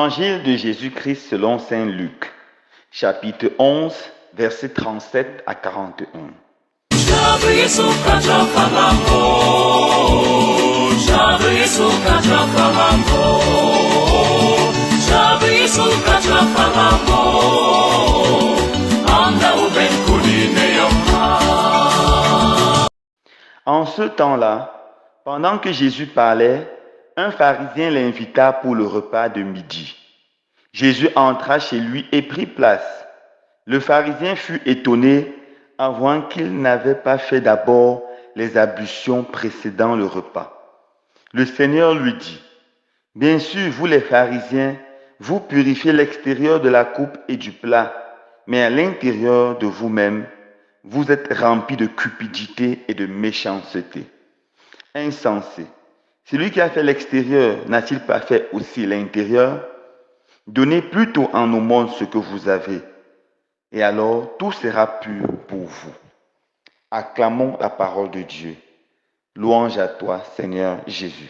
Évangile de Jésus-Christ selon saint Luc, chapitre 11, versets 37 à 41. En ce temps-là, pendant que Jésus parlait, un pharisien l'invita pour le repas de midi. Jésus entra chez lui et prit place. Le pharisien fut étonné en voyant qu'il n'avait pas fait d'abord les ablutions précédant le repas. Le Seigneur lui dit, « Bien sûr, vous les pharisiens, vous purifiez l'extérieur de la coupe et du plat, mais à l'intérieur de vous-même, vous êtes remplis de cupidité et de méchanceté. Insensé, celui qui a fait l'extérieur n'a-t-il pas fait aussi l'intérieur? Donnez plutôt en aumône ce que vous avez, et alors tout sera pur pour vous. » Acclamons la parole de Dieu. Louange à toi, Seigneur Jésus.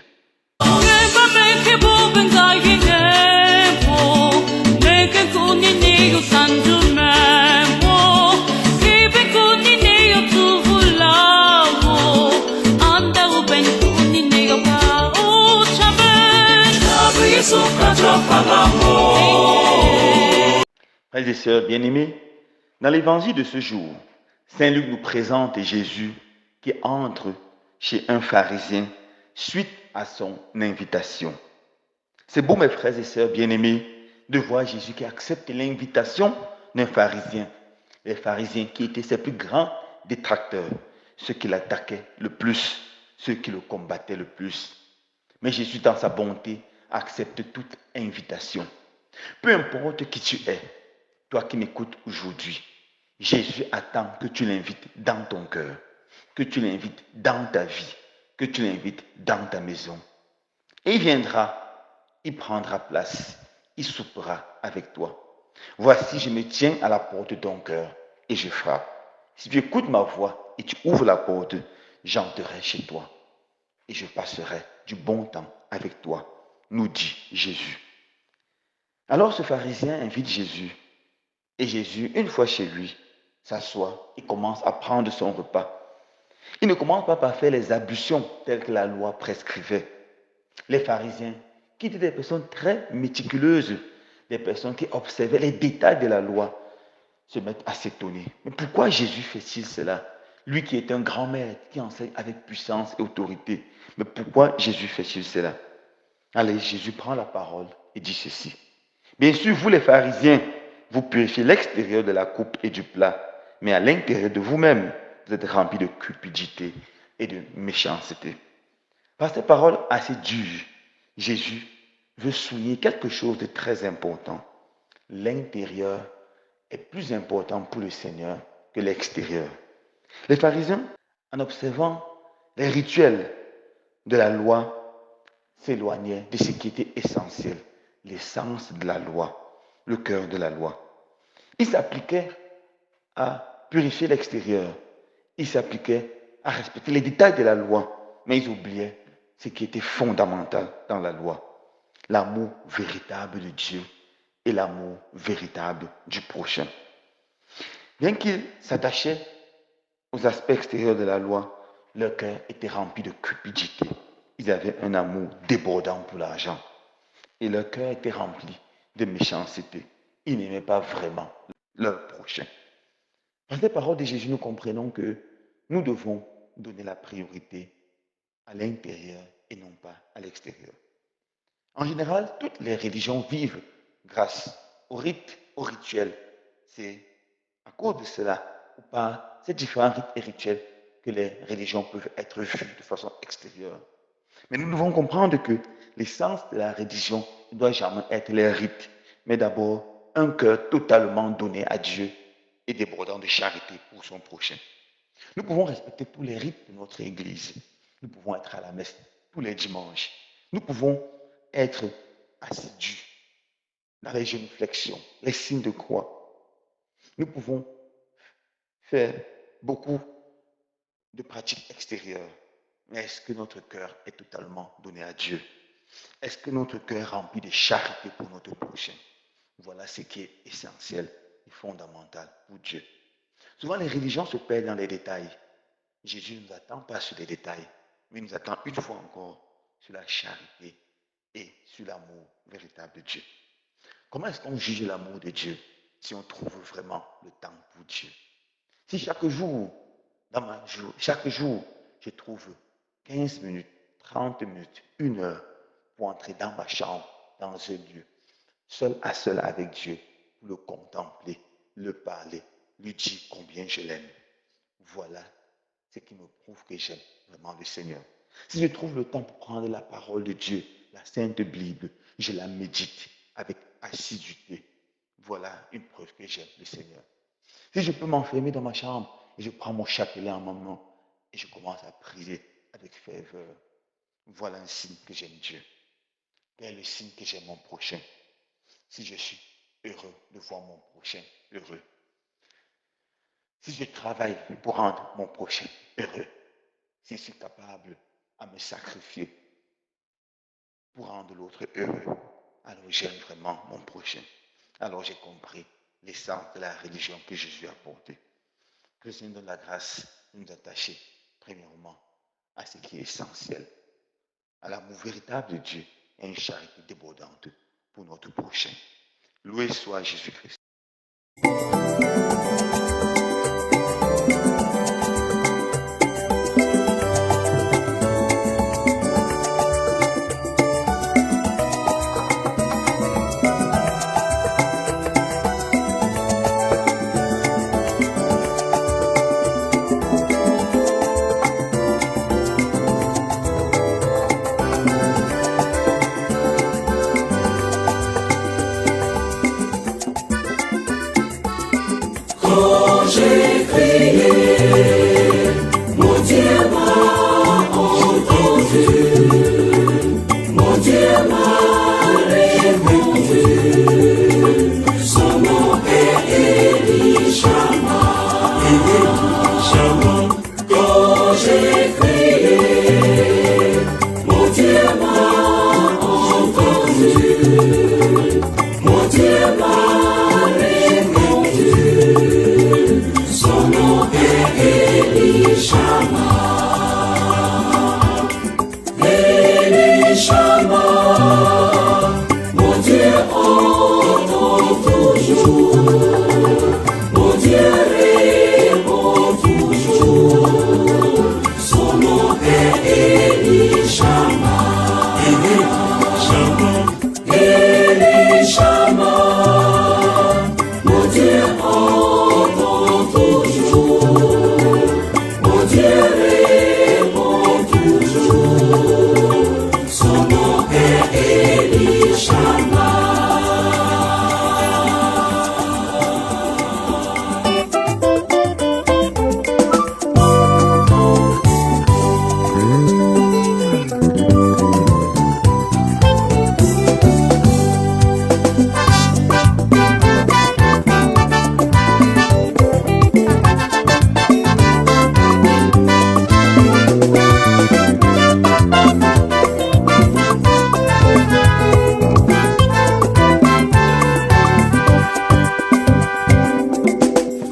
Frères et sœurs bien-aimés, dans l'évangile de ce jour, saint Luc nous présente Jésus qui entre chez un pharisien suite à son invitation. C'est beau, mes frères et sœurs bien-aimés, de voir Jésus qui accepte l'invitation d'un pharisien. Les pharisiens qui étaient ses plus grands détracteurs, ceux qui l'attaquaient le plus, ceux qui le combattaient le plus. Mais Jésus, dans sa bonté, accepte toute invitation. Peu importe qui tu es, toi qui m'écoutes aujourd'hui, Jésus attend que tu l'invites dans ton cœur, que tu l'invites dans ta vie, que tu l'invites dans ta maison. Et il viendra, il prendra place, il soupera avec toi. Voici, je me tiens à la porte de ton cœur et je frappe. Si tu écoutes ma voix et tu ouvres la porte, j'entrerai chez toi et je passerai du bon temps avec toi, nous dit Jésus. Alors ce pharisien invite Jésus et Jésus, une fois chez lui, s'assoit et commence à prendre son repas. Il ne commence pas par faire les ablutions telles que la loi prescrivait. Les pharisiens, qui étaient des personnes très méticuleuses, des personnes qui observaient les détails de la loi, se mettent à s'étonner. Mais pourquoi Jésus fait-il cela? Lui qui est un grand maître, qui enseigne avec puissance et autorité. Mais pourquoi Jésus fait-il cela? Allez, Jésus prend la parole et dit ceci. Bien sûr, vous les pharisiens, vous purifiez l'extérieur de la coupe et du plat, mais à l'intérieur de vous-même, vous êtes remplis de cupidité et de méchanceté. Par ces paroles assez dures, Jésus veut souligner quelque chose de très important. L'intérieur est plus important pour le Seigneur que l'extérieur. Les pharisiens, en observant les rituels de la loi, s'éloignaient de ce qui était essentiel, l'essence de la loi, le cœur de la loi. Ils s'appliquaient à purifier l'extérieur, ils s'appliquaient à respecter les détails de la loi, mais ils oubliaient ce qui était fondamental dans la loi, l'amour véritable de Dieu et l'amour véritable du prochain. Bien qu'ils s'attachaient aux aspects extérieurs de la loi, leur cœur était rempli de cupidité. Ils avaient un amour débordant pour l'argent et leur cœur était rempli de méchanceté. Ils n'aimaient pas vraiment leur prochain. Par ces paroles de Jésus, nous comprenons que nous devons donner la priorité à l'intérieur et non pas à l'extérieur. En général, toutes les religions vivent grâce aux rites, aux rituels. C'est à cause de cela, ou par ces différents rites et rituels, que les religions peuvent être vues de façon extérieure. Mais nous devons comprendre que l'essence de la religion ne doit jamais être les rites, mais d'abord un cœur totalement donné à Dieu et débordant de charité pour son prochain. Nous pouvons respecter tous les rites de notre Église. Nous pouvons être à la messe tous les dimanches. Nous pouvons être assidus dans les génuflexions, les signes de croix. Nous pouvons faire beaucoup de pratiques extérieures. Mais est-ce que notre cœur est totalement donné à Dieu? Est-ce que notre cœur est rempli de charité pour notre prochain? Voilà ce qui est essentiel et fondamental pour Dieu. Souvent, les religions se perdent dans les détails. Jésus ne nous attend pas sur les détails, mais il nous attend une fois encore sur la charité et sur l'amour véritable de Dieu. Comment est-ce qu'on juge l'amour de Dieu si on trouve vraiment le temps pour Dieu? Si chaque jour, chaque jour, je trouve 15 minutes, 30 minutes, 1 heure pour entrer dans ma chambre, dans un lieu, seul à seul avec Dieu, pour le contempler, le parler, lui dire combien je l'aime. Voilà ce qui me prouve que j'aime vraiment le Seigneur. Si je trouve le temps pour prendre la parole de Dieu, la Sainte Bible, je la médite avec assiduité. Voilà une preuve que j'aime le Seigneur. Si je peux m'enfermer dans ma chambre et je prends mon chapelet en ma main et je commence à prier avec ferveur, voilà un signe que j'aime Dieu. Quel est le signe que j'aime mon prochain? Si je suis heureux de voir mon prochain heureux. Si je travaille pour rendre mon prochain heureux. Si je suis capable à me sacrifier pour rendre l'autre heureux, alors j'aime vraiment mon prochain. Alors j'ai compris l'essence de la religion que Jésus a apportée. Que le Seigneur donne la grâce de nous attacher, premièrement, à ce qui est essentiel, à l'amour véritable de Dieu et à une charité débordante pour notre prochain. Loué soit Jésus-Christ. Quand j'ai crié, mon Dieu m'a entendu, mon Dieu m'a répondu, son nom est Elishama. Quand j'ai crié, mon Dieu m'a entendu, mon Dieu m'a répondu. Son nom est Elishama. Elishama, mon Dieu entend toujours, mon Dieu répond toujours. Son nom est Elishama. Elishama, mon Dieu entend toujours, mon Dieu répond toujours. Son nom est Elishama.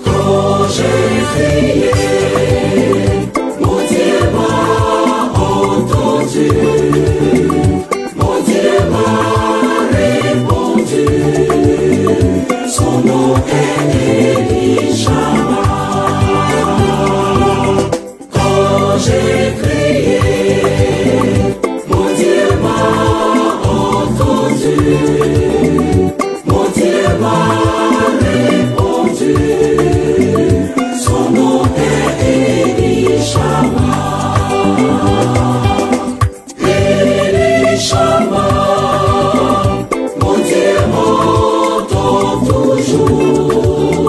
Quand j'ai crié, mon Dieu m'a entendu, mon Dieu m'a répondu. Son nom est Elishama. Quand j'ai crié, mon Dieu m'a entendu, mon Dieu m'a répondu. Son nom est Elishama. Elishama, mon Dieu entend toujours,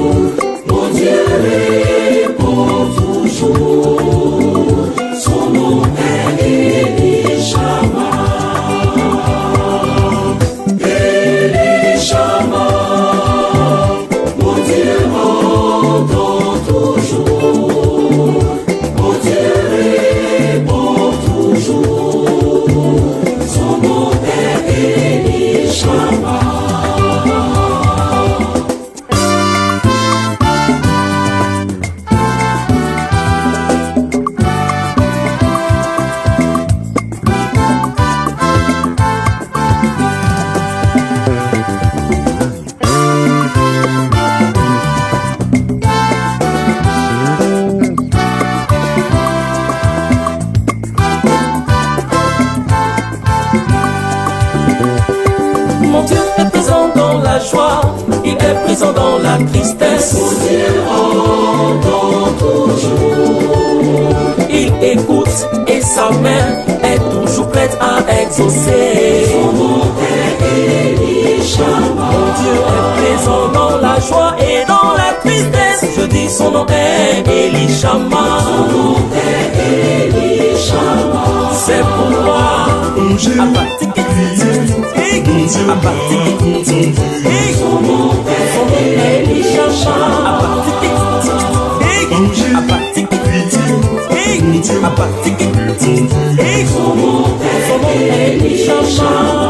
présent dans la tristesse. Mon Dieu entend toujours. Il écoute et sa main est toujours prête à exaucer. Son nom est Elishama. Mon Dieu est présent dans la joie et dans la tristesse. Je dis son nom est Elishama. Son nom est Elishama. C'est pourquoi son nom est Elishama. Son nom est Elishama.